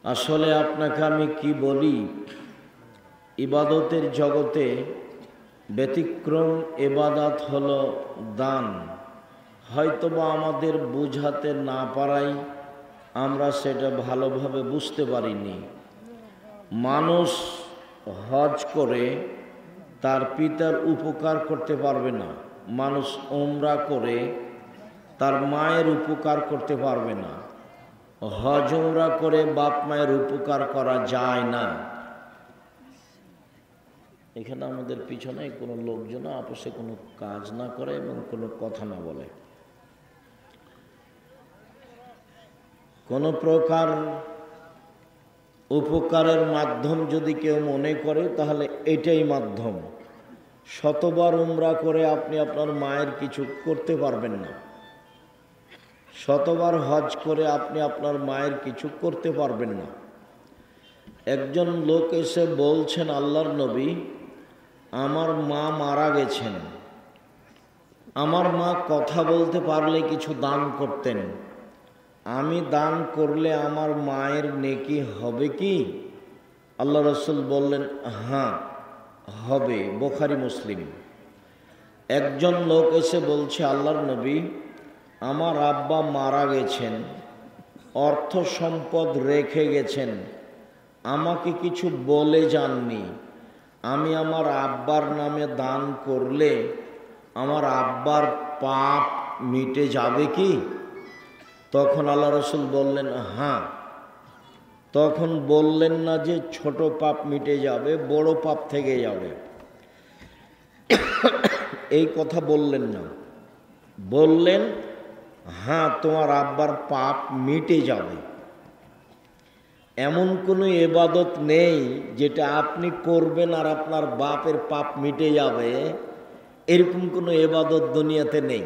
আসলে আপনাকে আমি কি বলি, ইবাদতের জগতে ব্যতিক্রম ইবাদত হলো দান। হয়তোবা আমাদের বুঝাতে না পারাই আমরা সেটা ভালোভাবে বুঝতে পারিনি। মানুষ হজ করে তার পিতার উপকার করতে পারবে না, মানুষ উমরা করে তার মায়ের উপকার করতে পারবে না। হজ উমরা করে বাপ মায়ের উপকার করা যায় না। এখানে আমাদের পিছনে কোনো লোকজন আপসে কোনো কাজ না করে এবং কোনো কথা না বলে। কোনো প্রকার উপকারের মাধ্যম যদি কেউ মনে করে তাহলে এটাই মাধ্যম। শতবার উমরা করে আপনি আপনার মায়ের কিছু করতে পারবেন না, শতবার হজ করে আপনি আপনার মায়ের কিছু করতে পারবেন না। একজন লোক এসে বলছেন, আল্লাহর নবী, আমার মা মারা গেছেন, আমার মা কথা বলতে পারলে কিছু দান করতেন, আমি দান করলে আমার মায়ের নেকি হবে কি? আল্লাহ রসুল বললেন, হ্যাঁ হবে। বুখারী মুসলিম। একজন লোক এসে বলছে, আল্লাহর নবী, আমার আব্বা মারা গেছেন, অর্থ সম্পদ রেখে গেছেন, আমাকে কিছু বলে যাননি, আমি আমার আব্বার নামে দান করলে আমার আব্বার পাপ মিটে যাবে কি? তখন আল্লাহ রসুল বললেন, হ্যাঁ। তখন বললেন না যে ছোট পাপ মিটে যাবে, বড় পাপ থেকে যাবে, এই কথা বললেন না। বললেন, হ্যাঁ, তোমার আব্বার পাপ মিটে যাবে। এমন কোনো ইবাদত নেই যেটা আপনি করবেন আর আপনার বাপের পাপ মিটে যাবে, এরকম কোনো ইবাদত দুনিয়াতে নেই।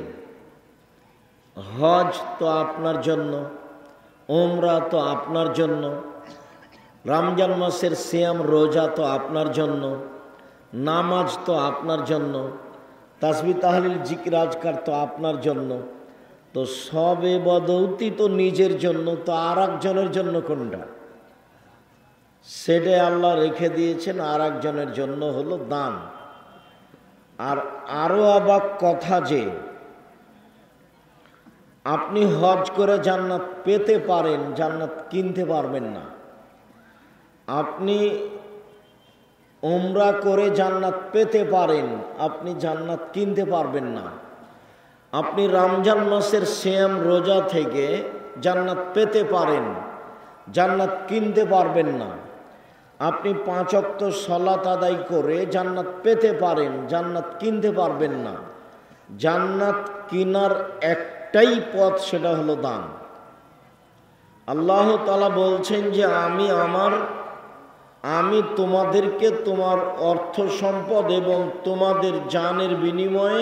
হজ তো আপনার জন্য, উমরা তো আপনার জন্য, রমজান মাসের সিয়াম রোজা তো আপনার জন্য, নামাজ তো আপনার জন্য, তাসবিহ তাহলিল জিকির আজকার তো আপনার জন্য। তো সব ইবাদতই তো নিজের জন্য, তো আর একজনের জন্য কোনটা? সেটাই আল্লাহ রেখে দিয়েছেন আর একজনের জন্য, হলো দান। আর আরো অবাক কথা যে আপনি হজ করে জান্নাত পেতে পারেন, জান্নাত কিনতে পারবেন না। আপনি উমরা করে জান্নাত পেতে পারেন, আপনি জান্নাত কিনতে পারবেন না। আপনি রমজান মাসের সিয়াম রোজা থেকে জান্নাত পেতে পারেন, জান্নাত কিনতে পারবেন না। আপনি 5 ওয়াক্ত সালাত আদায় করে জান্নাত পেতে পারেন, জান্নাত কিনতে পারবেন না। জান্নাত কিনার একটাই পথ, সেটা হলো দান। আল্লাহ তাআলা বলছেন যে আমি তোমাদেরকে তোমার অর্থ সম্পদ এবং তোমাদের জানের বিনিময়ে,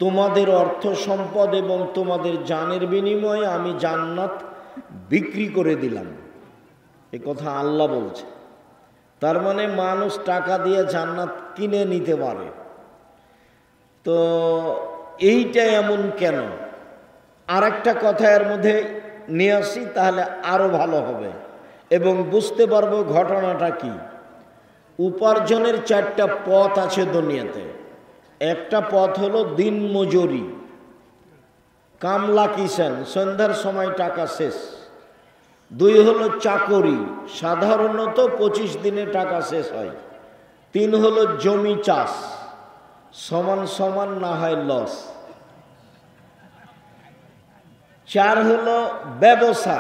তোমাদের অর্থ সম্পদ এবং তোমাদের জানের বিনিময়ে আমি জান্নাত বিক্রি করে দিলাম। এ কথা আল্লাহ বলছে। তার মানে মানুষ টাকা দিয়ে জান্নাত কিনে নিতে পারে। তো এইটা এমন কেন? আর একটা কথা এর মধ্যে নিয়ে আসি, তাহলে আরো ভালো হবে এবং বুঝতে পারবো ঘটনাটা কি। উপার্জনের 4টা পথ আছে দুনিয়াতে। একটা পথ হলো দিন মজুরি, কামলা কিষান, সন্ধ্যার সময় টাকা শেষ। 2 হলো চাকরি, সাধারণত 25 দিনে টাকা শেষ হয়। 3 হলো জমি চাষ, সমান সমান না হয় লস। 4 হলো ব্যবসা।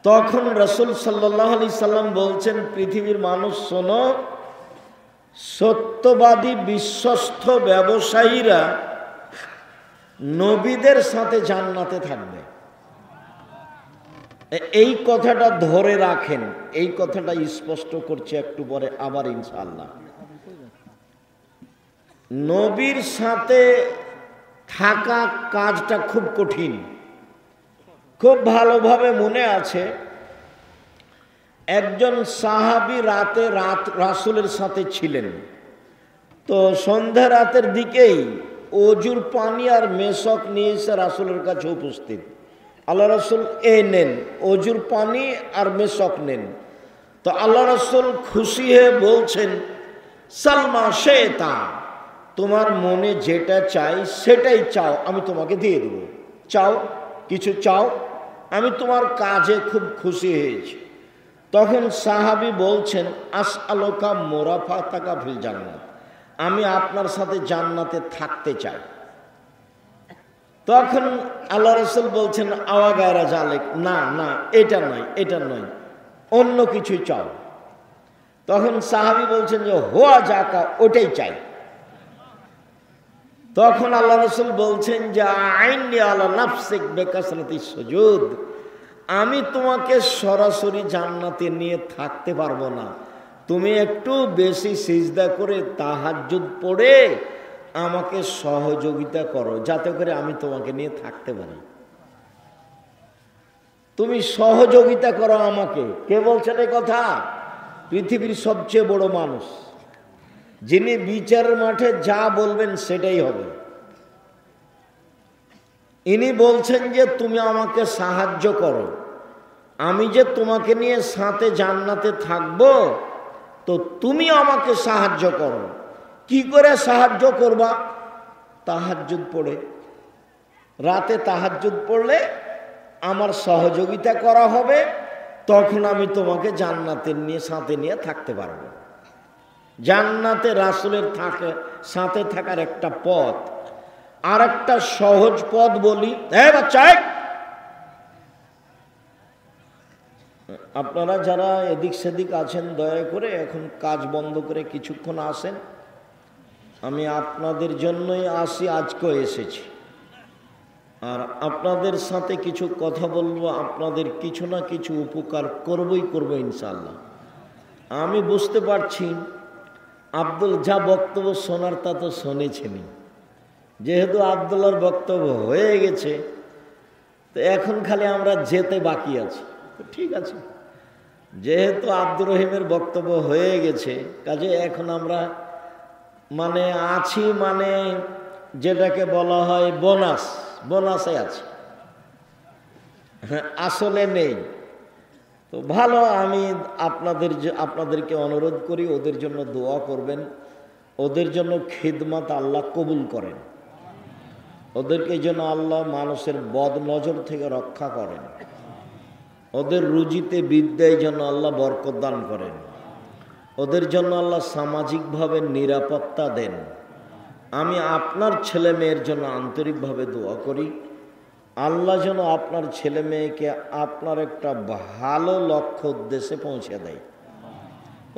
তখন রাসূল সাল্লাল্লাহু আলাইহি সাল্লাম বলছেন, পৃথিবীর মানুষ শোনো, সত্যবাদী বিশ্বস্ত ব্যবসায়ীরা নবীদের সাথে জান্নাতে থাকবে। এই কথাটা ধরে রাখেন, এই কথাটা স্পষ্ট করছে একটু পরে আবার ইনশাআল্লাহ। নবীর সাথে থাকা কাজটা খুব কঠিন। খুব ভালোভাবে মনে আছে, একজন সাহাবী রাত রাসূলের সাথে ছিলেন। তো সন্ধ্যা রাতের দিকেই অজুর পানি আর মেশক নিয়ে এসে রাসূলের কাছে উপস্থিত। আল্লাহ রসুল নেন, অজুর পানি আর মেশক নেন। তো আল্লাহ রসুল খুশি হয়ে বলছেন, সালমা শেতা, তোমার মনে যেটা চাই সেটাই চাও, আমি তোমাকে দিয়ে দেবো। চাও, কিছু চাও, আমি তোমার কাজে খুব খুশি হয়েছি। তখন সাহাবী বলছেন, আসআলুকা মুরাফাতাকা ফিল জান্নাত, আমি আপনার সাথে জান্নাতে থাকতে চাই। তখন আল্লাহ রসুল বলছেন, আওয়া গায়রা জালেক, না না, এটা নয়, এটা নয়, অন্য কিছুই চাও। তখন সাহাবী বলছেন যে হোয়া জাকা, ওটাই চাই। তখন আল্লাহ রসুল বলছেন যে আইনি আলা নাফসিক বিকাসরাতি সুজুদ, আমি তোমাকে সরাসরি জান্নাতে নিয়ে থাকতে পারবো না, তুমি একটু বেশি সিজদা করে তাহাজ্জুদ পড়ে আমাকে সহযোগিতা করো, যাতে করে আমি তোমাকে নিয়ে থাকতে পারি। তুমি সহযোগিতা করো আমাকে। কে বলছেন এই কথা? পৃথিবীর সবচেয়ে বড় মানুষ, যিনি বিচারের মাঠে যা বলবেন সেটাই হবে। ইনি বলছেন যে তুমি আমাকে সাহায্য করো, আমি যে তোমাকে নিয়ে সাথে জান্নাতে থাকবো, তো তুমি আমাকে সাহায্য করো। কি করে সাহায্য করবা? তাহাজ্জুদ পড়ে, রাতে তাহাজ্জুদ পড়লে আমার সহযোগিতা করা হবে, তখন আমি তোমাকে জান্নাতের নিয়ে সাথে নিয়ে থাকতে পারবো। জান্নাতে রাসূলের সাথে থাকার একটা পথ। আর একটা সহজ পথ বলি, বাচ্চা, আপনারা যারা এদিক সেদিক আছেন দয়া করে এখন কাজ বন্ধ করে কিছুক্ষণ আসেন। আমি আপনাদের জন্যই আসি, আজকেও এসেছি। আর আপনাদের সাথে কিছু কথা বলবো, আপনাদের কিছু না কিছু উপকার করবই করবো ইনশাআল্লাহ। আমি বুঝতে পারছি আব্দুল যা বক্তব্য শোনার তা তো শুনেছেনই। যেহেতু আব্দুল্লাহর বক্তব্য হয়ে গেছে, তো এখন খালি আমরা যেতে বাকি আছি। তো ঠিক আছে, যেহেতু আব্দুর রহিমের বক্তব্য হয়ে গেছে, কাজে এখন আমরা আছি, যেটাকে বলা হয় বোনাসে আছি, আসলে নেই। তো ভালো, আমি আপনাদেরকে অনুরোধ করি ওদের জন্য দোয়া করবেন, ওদের জন্য খিদমত আল্লাহ কবুল করেন, ওদেরকে যেন আল্লাহ মানুষের বদ নজর থেকে রক্ষা করেন, ওদের রুজিতে বিদ্যায় যেন আল্লাহ বরকত দান করেন, ওদের জন্য আল্লাহ সামাজিকভাবে নিরাপত্তা দেন। আমি আপনার ছেলে মেয়ের জন্য আন্তরিকভাবে দোয়া করি, আল্লাহ যেন আপনার ছেলে মেয়েকে আপনার একটা ভালো লক্ষ্য উদ্দেশ্যে পৌঁছে দেয়।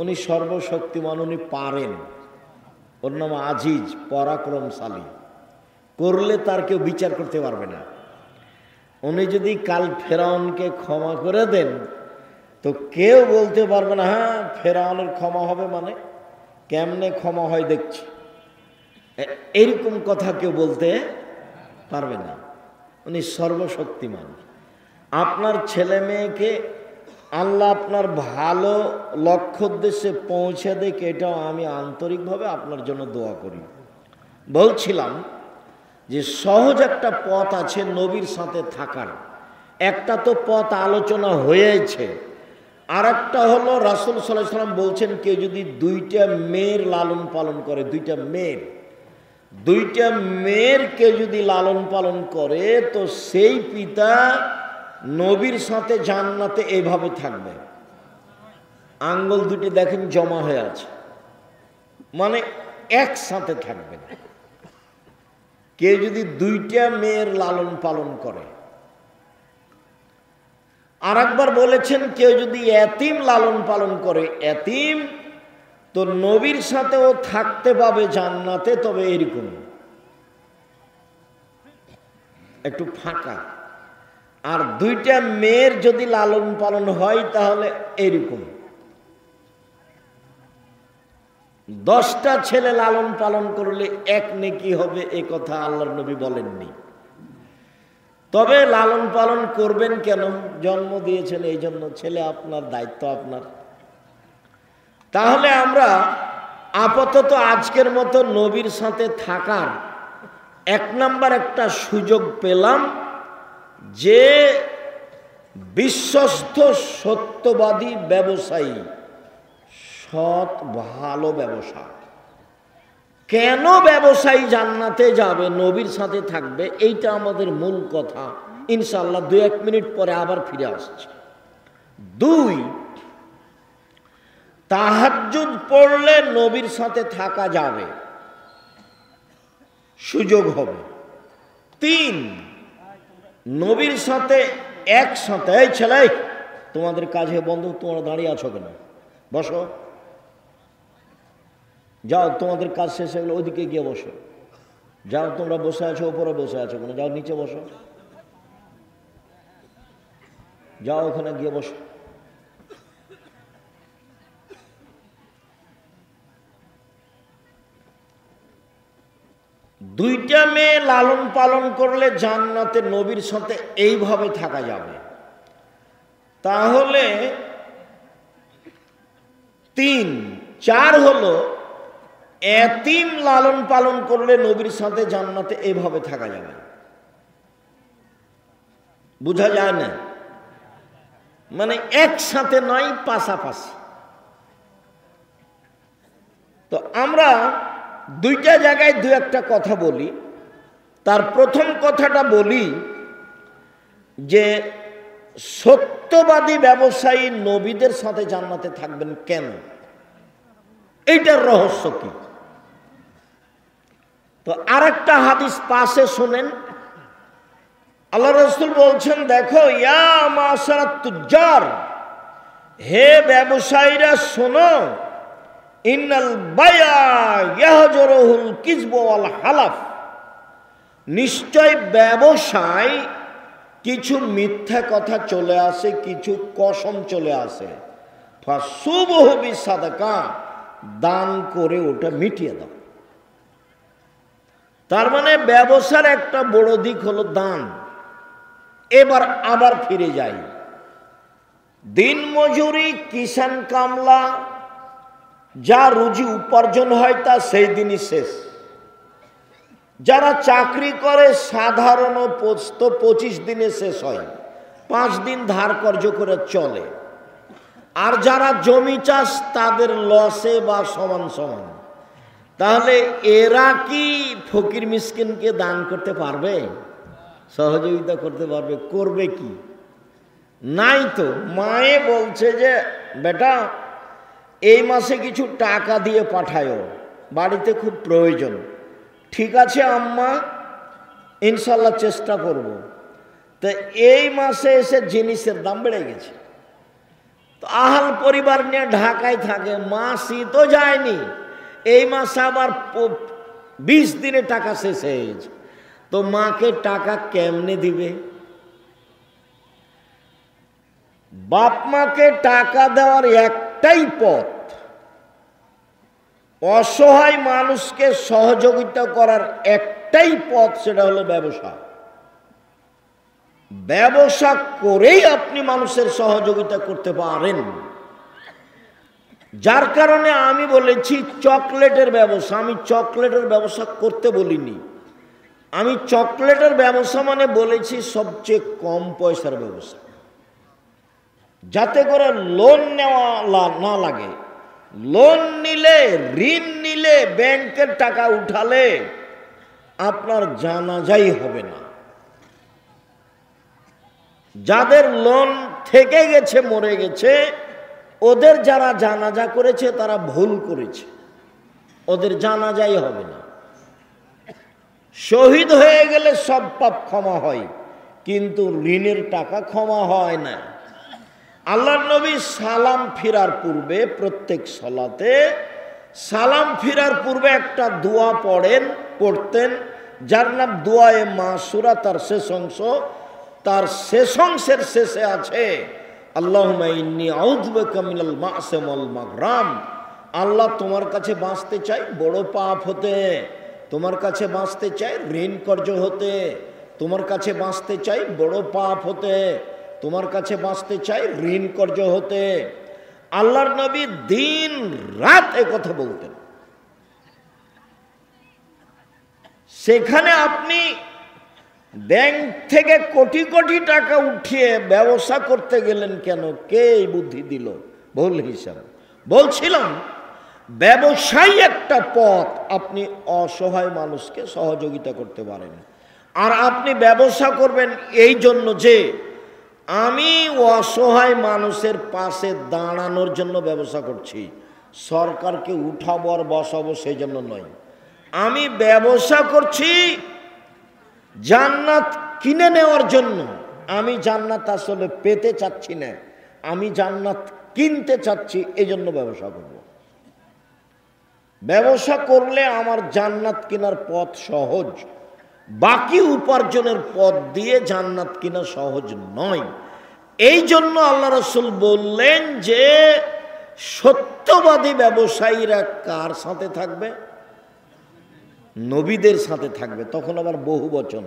উনি সর্বশক্তিমান, উনি পারেন। ওর নাম আজিজ, পরাক্রমশালী, করলে তার কেউ বিচার করতে পারবে না। উনি যদি কাল ফেরাউনকে ক্ষমা করে দেন, তো কেউ বলতে পারবে না হ্যাঁ ফেরাউনের ক্ষমা হবে, কেমনে ক্ষমা হয় দেখছি, এরকম কথা কেউ বলতে পারবে না। উনি সর্বশক্তিমান। আপনার ছেলে মেয়েকে আল্লাহ আপনার ভালো লক্ষ্য উদ্দেশ্যে পৌঁছে দেয়, এটাও আমি আন্তরিকভাবে আপনার জন্য দোয়া করি। বলছিলাম যে সহজ একটা পথ আছে নবীর সাথে থাকার। একটা তো পথ আলোচনা হয়েছে, আর একটা হলো রাসূল সাল্লাল্লাহু আলাইহি ওয়াসাল্লাম বলছেন কেউ যদি দুইটা মেয়ের লালন পালন করে, দুইটা মেয়ের কেউ যদি লালন পালন করে, তো সেই পিতা নবীর সাথে জান্নাতে এভাবে থাকবে। আঙ্গুল দুটি দেখেন জমা হয়ে আছে, একসাথে থাকবে। কেউ যদি দুইটা মেয়ের লালন পালন করে। আর একবার বলেছেন কেউ যদি এতিম লালন পালন করে, এতিম, তো নবীর সাথেও থাকতে পাবে জান্নাতে, তবে এরকম একটু ফাঁকা। আর দুইটা মেয়ের যদি লালন পালন হয় তাহলে এরকম। 10টা ছেলে লালন পালন করলে এক নেকি হবে, এ কথা আল্লাহর নবী বলেননি। তবে লালন পালন করবেন কেন? জন্ম দিয়েছেন এই জন্য, ছেলে আপনার, দায়িত্ব আপনার। তাহলে আমরা আপাতত আজকের মতো নবীর সাথে থাকার 1 নাম্বার একটা সুযোগ পেলাম। যে বিশ্বস্ত সত্যবাদী ব্যবসায়ী, সৎ ভালো ব্যবসা। কেন ব্যবসায়ী জান্নাতে যাবে, নবীর সাথে থাকবে, এইটা আমাদের মূল কথা। ইনশাআল্লাহ 2-1 মিনিট পরে আবার ফিরে আসছে। 2, তাহাজ্জুদ পড়লে নবীর সাথে থাকা যাবে, সুযোগ হবে। 3, নবীর সাথে একসাথে, এই ছেলে তোমাদের কাজে বন্ধ, তোমরা দাঁড়িয়ে আছো কেন, বসো, যাও তোমাদের কাজ শেষ হয়ে গেলে ওইদিকে গিয়ে বসো, যাও তোমরা বসে আছো ওপরে বসে আছো কেন, যাও নিচে বসো, যাও ওখানে গিয়ে বসো। দুইটা মেয়ে লালন পালন করলে জান্নাতে নবীর সাথে এইভাবে থাকা যাবে। তাহলে 3, 4 হলো এতিম লালন পালন করলে নবীর সাথে জান্নাতে এইভাবে থাকা যাবে। বোঝা যায় না, মানে একসাথে নয়, পাশাপাশি। তো আমরা দুইটা জায়গায় 2-1টা কথা বলি। তার প্রথম কথাটা বলি যে সত্যবাদী ব্যবসায়ী নবীদের সাথে জান্নাতে থাকবেন কেন, এইটার রহস্য কি। তো আরেকটা হাদিস পাশে শোনেন, আল্লাহ রাসূল বলছেন, দেখো, ইয়া মাশারাত তুজ্জার, হে ব্যবসায়ীরা শোনো, ইন্নাল বায়া ইয়াহজুরুল কিযব ওয়াল হালাফ, নিশ্চয় ব্যবসায় কিছু মিথ্যা কথা চলে আসে, কিছু কসম চলে আসে। ফাসুবহু বিসাদাকা, দান করে ওটা মিটিয়ে দাও। তার মানে ব্যবসার একটা বড় দিক হলো দান। এবার আবার ফিরে যাই, দিন মজুরি, কিষান কামলা, যা রুজি উপার্জন হয় তা সেই দিনই শেষ। যারা চাকরি করে সাধারণ পোস্ত 25 দিনে শেষ হয়, 5 দিন ধার কর্য করে চলে। আর যারা জমি চাষ তাদের লসে বা সমান সমান। তাহলে এরা কি ফকির মিসকিনকে দান করতে পারবে, সহযোগিতা করতে পারবে? করবে কি? নাই তো। মায়ে বলছে যে বেটা এই মাসে কিছু টাকা দিয়ে পাঠায়ো, বাড়িতে খুব প্রয়োজন। ঠিক আছে আম্মা, ইনশাল্লাহ চেষ্টা করব। তো এই মাসে এসে জিনিসের দাম বেড়ে গেছে, তো আহাল পরিবার নিয়ে ঢাকায় থাকে, মাসই তো যায়নি, এই মাসে আবার 20 দিনে টাকা শেষ হয়ে গেছে। তো মাকে টাকা কেমনে দিবে? বাপ মাকে টাকা দেওয়ার একটাই পথ, অসহায় মানুষকে সহযোগিতা করার একটাই পথ, সেটা হলো ব্যবসা। ব্যবসা করেই আপনি মানুষের সহযোগিতা করতে পারেন। যার কারণে আমি বলেছি চকলেটের ব্যবসা। আমি চকলেটের ব্যবসা করতে বলিনি, আমি চকলেটের ব্যবসা মানে বলেছি সবচেয়ে কম পয়সার ব্যবসা, যাতে করে লোন নেওয়া না লাগে। লোন নিলে, ঋণ নিলে, ব্যাংকের টাকা উঠালে আপনার জানাজাই হবে না। যাদের লোন থেকে গেছে, মরে গেছে, ওদের যারা জানাজা করেছে তারা ভুল করেছে, ওদের জানাজাই হবে না। শহীদ হয়ে গেলে সব পাপ ক্ষমা হয়, কিন্তু ঋণের টাকা ক্ষমা হয় না। আল্লাহর নবী সালাম ফিরার পূর্বে, প্রত্যেক সালাতে সালাম ফিরার পূর্বে একটা দোয়া পড়তেন, যার নাম দোয়ায়ে মাসুরা। তার শেষ অংশ, তার শেষ অংশের শেষে আছে আল্লাহুম্মা ইন্নী আউযু বিকা মিনাল মা'সিয়াতি ওয়াল মাগরাম। আল্লাহ, তোমার কাছে বাঁচতে চাই বড় পাপ হতে, তোমার কাছে বাঁচতে চাই ঋণ কর্য হতে, তোমার কাছে বাঁচতে চাই বড় পাপ হতে, তোমার কাছে বাঁচতে চাই ঋণ কর্য হতে। আল্লাহর নবী দিন রাত একথা বলতেন। সেখানে আপনি ব্যাংক থেকে কোটি কোটি টাকা উঠিয়ে ব্যবসা করতে গেলেন কেন? কে এই বুদ্ধি দিল? ভুল হিসাব। বলছিলাম ব্যবসায়ী একটা পথ, আপনি অসহায় মানুষকে সহযোগিতা করতে পারেন। আর আপনি ব্যবসা করবেন এই জন্য যে আমি অসহায় মানুষের পাশে দাঁড়ানোর জন্য ব্যবসা করছি, সরকারকে উঠাবো আর বসাবো সেই জন্য নয়। আমি ব্যবসা করছি জান্নাত কিনে নেওয়ার জন্য। আমি জান্নাত আসলে পেতে চাচ্ছি না, আমি জান্নাত কিনতে চাচ্ছি, এই জন্য ব্যবসা করব। ব্যবসা করলে আমার জান্নাত কেনার পথ সহজ, বাকি উপার্জনের পথ দিয়ে জান্নাত কেনা সহজ নয়। এই জন্য আল্লাহ রাসূল বললেন যে সত্যবাদী ব্যবসায়ীরা কার সাথে থাকবে? নবীদের সাথে থাকবে। তখন আবার বহু বচন,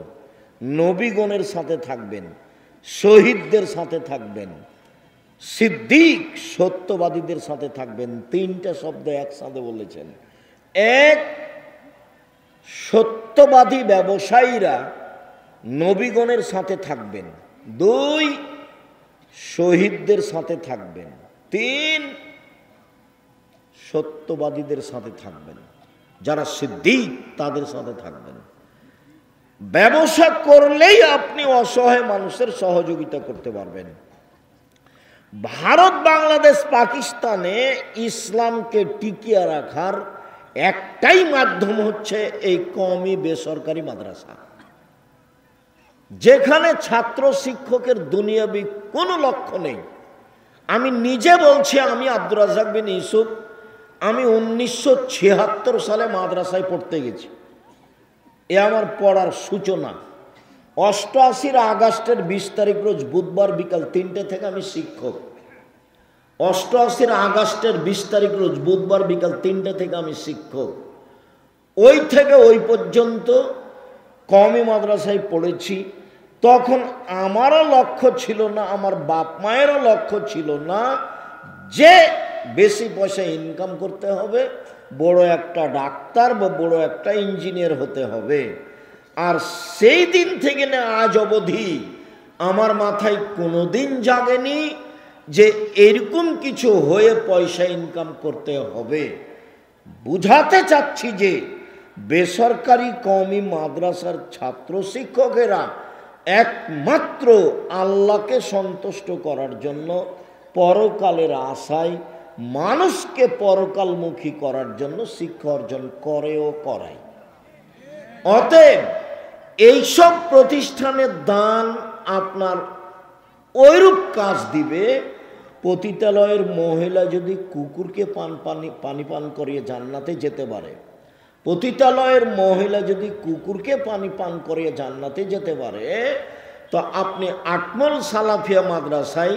নবীগণের সাথে থাকবেন, শহীদদের সাথে থাকবেন, সিদ্দিক সত্যবাদীদের সাথে থাকবেন। তিনটা শব্দ একসাথে বলেছেন। এক, সত্যবাদী ব্যবসায়ীরা নবীগণের সাথে থাকবেন। দুই, শহীদদের সাথে থাকবেন। তিন, সত্যবাদীদের সাথে থাকবেন, যারা সিদ্দিক তাদের সাথে থাকবেন। ব্যবসা করলেই আপনি অসহায় মানুষের সহযোগিতা করতে পারবেন। ভারত, বাংলাদেশ, পাকিস্তানে ইসলামকে টিকিয়ে রাখার একটাই মাধ্যম হচ্ছে এই কওমি বেসরকারি মাদ্রাসা, যেখানে ছাত্র শিক্ষকের দুনিয়াবি কোনো লক্ষ্য নেই। আমি নিজে বলছি, আমি আব্দুর রাজ্জাক বিন ইউসুফ, আমি 1976 সালে মাদ্রাসায় পড়তে গেছি। এ আমার পড়ার সূচনা। 88 আগস্টের 20 তারিখ রোজ বুধবার বিকাল 3টে থেকে আমি শিক্ষক। 88 আগস্টের 20 তারিখ রোজ বুধবার বিকাল 3টে থেকে আমি শিক্ষক। ওই থেকে ওই পর্যন্ত কওমি মাদ্রাসায় পড়েছি। তখন আমারও লক্ষ্য ছিল না, আমার বাপ মায়েরও লক্ষ্য ছিল না যে বেশি পয়সা ইনকাম করতে হবে, বড় একটা ডাক্তার বা বড় একটা ইঞ্জিনিয়ার হতে হবে। আর সেই দিন থেকে না আজ অবধি আমার মাথায় কোনোদিন জাগেনি যে এরকম কিছু হয়ে পয়সা ইনকাম করতে হবে। বুঝাতে চাচ্ছি যে বেসরকারি কওমি মাদ্রাসার ছাত্র শিক্ষকেরা একমাত্র আল্লাহকে সন্তুষ্ট করার জন্য, পরকালের আশায় মানুষকে পরকালমুখী করার জন্য শিক্ষা অর্জন করে ও করায়। অতএব এইসব প্রতিষ্ঠানের দান আপনার ওইরূপ কাজ দিবে। পতিতালয়ের মহিলা যদি কুকুরকে পানি পান করিয়ে জান্নাতে যেতে পারে, পতিতালয়ের মহিলা যদি কুকুরকে পানি পান করিয়ে জান্নাতে যেতে পারে, তো আপনি আটমল সালাফিয়া মাদ্রাসায়,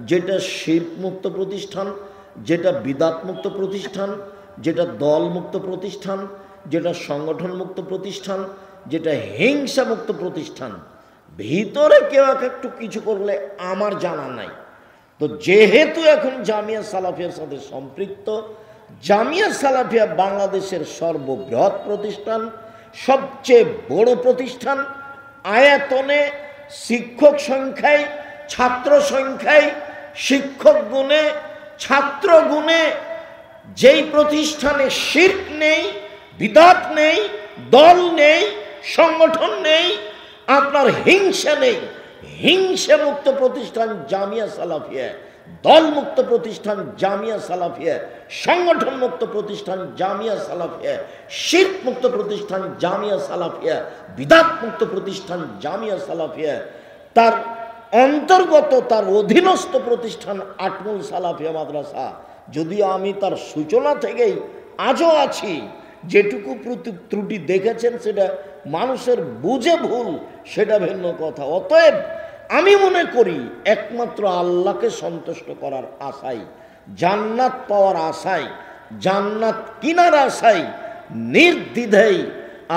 যেটা শিরক মুক্ত প্রতিষ্ঠান, যেটা বিদাত মুক্ত প্রতিষ্ঠান, যেটা দল মুক্ত প্রতিষ্ঠান, যেটা সংগঠন মুক্ত প্রতিষ্ঠান, যেটা হিংসা মুক্ত প্রতিষ্ঠান, ভিতরে কেউ একটু কিছু করলে আমার জানা নাই। তো যেহেতু এখন জামিয়া সালাফিয়ার সাথে সম্পৃক্ত, জামিয়া সালাফিয়া বাংলাদেশের সর্ববৃহৎ প্রতিষ্ঠান, সবচেয়ে বড় প্রতিষ্ঠান, আয়তনে, শিক্ষক সংখ্যায়, ছাত্র সংখ্যায়, শিক্ষক গুণে, ছাত্র গুণে, যেই প্রতিষ্ঠানে শিরক নেই, বিদআত নেই, দল নেই, সংগঠন নেই, আপনার হিংসা নেই, হিংসা মুক্ত প্রতিষ্ঠান জামিয়া সালাফিয়া, দল মুক্ত প্রতিষ্ঠান জামিয়া সালাফিয়া, সংগঠন মুক্ত প্রতিষ্ঠান জামিয়া সালাফিয়া, শিরক মুক্ত প্রতিষ্ঠান জামিয়া সালাফিয়া, বিদআত মুক্ত প্রতিষ্ঠান জামিয়া সালাফিয়া, তার অন্তর্গত তার অধীনস্থ প্রতিষ্ঠান আটমুল সালাফিয়া মাদ্রাসা। যদিও আমি তার সূচনা থেকেই আজও আছি, যেটুকু ত্রুটি দেখেছেন সেটা মানুষের বুঝে ভুল, সেটা ভিন্ন কথা। অতএব আমি মনে করি একমাত্র আল্লাহকে সন্তুষ্ট করার আশায়, জান্নাত পাওয়ার আশায়, জান্নাত কিনার আশায় নির্দ্বিধায়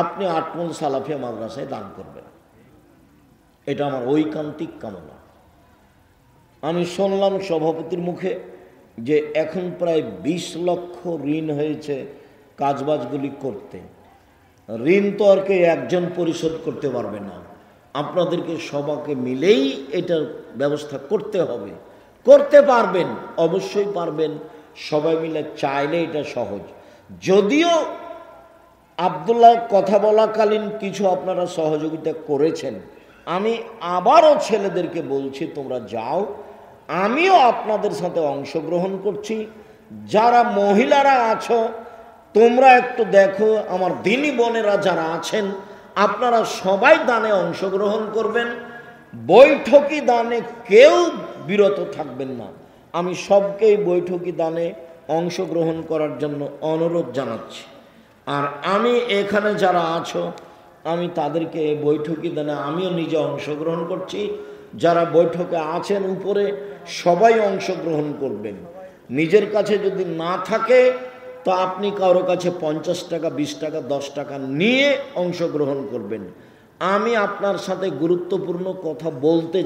আপনি আটমুল সালাফিয়া মাদ্রাসায় দান করবেন। এটা আমার ঐকান্তিক কামনা। আমি শুনলাম সভাপতির মুখে যে এখন প্রায় 20 লক্ষ ঋণ হয়েছে কাজবাজগুলি করতে। ঋণ তো আর কেউ একজন পরিশোধ করতে পারবে না, আপনাদেরকে সবাইকে মিলেই এটার ব্যবস্থা করতে হবে। করতে পারবেন, অবশ্যই পারবেন, সবাই মিলে চাইলে এটা সহজ। যদিও আব্দুল্লাহ কথা বলাকালীন কিছু আপনারা সহযোগিতা করেছেন, আমি আবারও ছেলেদেরকে বলছি তোমরা যাও, আমিও আপনাদের সাথে অংশগ্রহণ করছি। যারা মহিলারা আছো তোমরা একটু দেখো, আমার দিনী বোনেরা যারা আছেন আপনারা সবাই দানে অংশগ্রহণ করবেন। বৈঠকি দানে কেউ বিরত থাকবেন না। আমি সবকেই বৈঠকি দানে অংশগ্রহণ করার জন্য অনুরোধ জানাচ্ছি। আর আমি এখানে যারা আছো আমি তাদেরকে বৈঠকি দানে আমিও নিজে অংশগ্রহণ করছি। যারা বৈঠকে আছেন উপরে সবাই অংশগ্রহণ করবেন। নিজের কাছে যদি না থাকে তো আপনি কারো কাছে 50 টাকা, 20 টাকা, 10 টাকা নিয়ে অংশগ্রহণ করবেন। আমি আপনার সাথে গুরুত্বপূর্ণ কথা বলতে